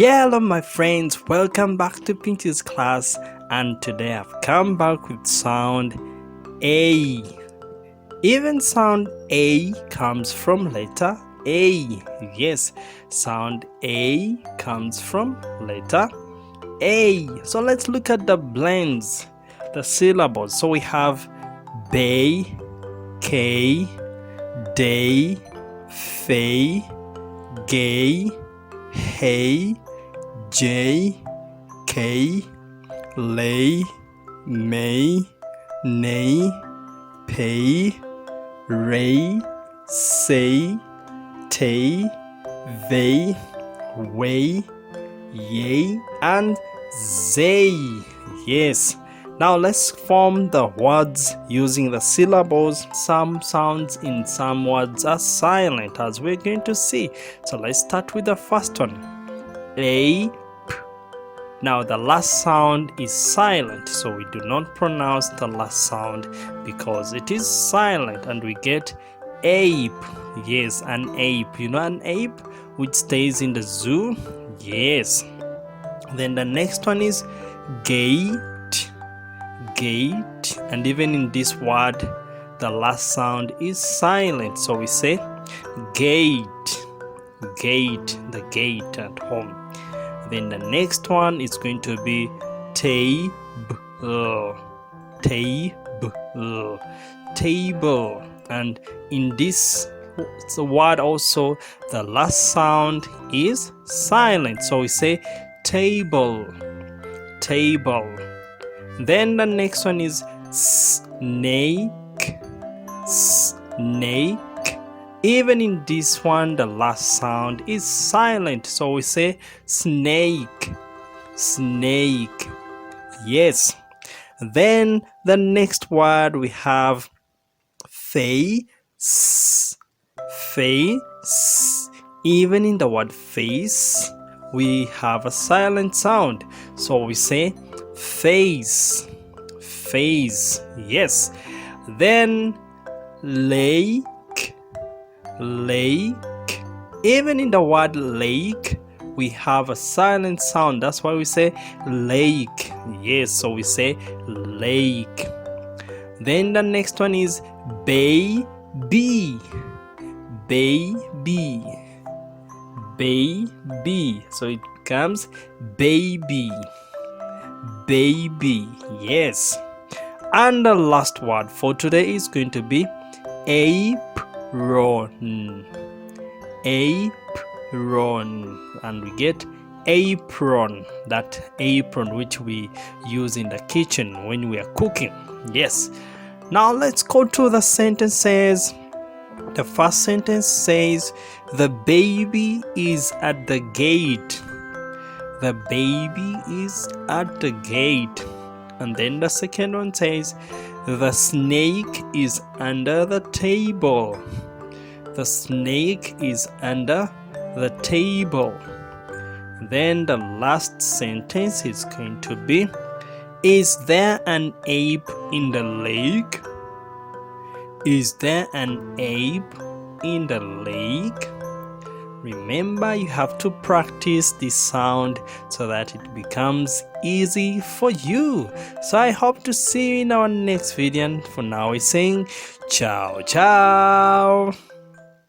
Hello my friends, welcome back to Pinky's class, and today I've come back with sound A. Even sound A comes from letter A. Yes, sound A comes from letter A. So let's look at the blends, the syllables. So we have bay, K, day, fay, gay, hey, J, K, lay, may, nay, pay, ray, say, tay, they, way, yay, and zay. Yes. Now let's form the words using the syllables. Some sounds in some words are silent, as we're going to see. So let's start with the first one. Ape. Now the last sound is silent, so we do not pronounce the last sound because it is silent, and we get ape. Yes, an ape. You know an ape which stays in the zoo? Yes. Then the next one is gate. Gate, and even in this word the last sound is silent, so we say gate. Gate, the gate at home. Then the next one is going to be table. Table, table, and in this word also the last sound is silent, so we say table. Table. Then the next one is snake. Snake. Even in this one the last sound is silent, so we say snake. Snake. Yes. Then the next word we have face. Face. Even in the word face we have a silent sound, so we say face. Face. Yes. Then lake. Lake. Even in the word lake we have a silent sound, that's why we say lake. Yes, so we say lake. Then the next one is baby. Baby. Baby. So it becomes baby. Baby. Yes. And the last word for today is going to be apron. Apron. And we get apron, that apron which we use in the kitchen when we are cooking. Yes. Now let's go to the sentences. The first sentence says the baby is at the gate. The baby is at the gate. And then the second one says the snake is under the table. The snake is under the table. Then the last sentence is going to be, is there an ape in the lake? Is there an ape in the lake? Remember, you have to practice this sound so that it becomes easy for you. So I hope to see you in our next video. For now, we're saying ciao ciao.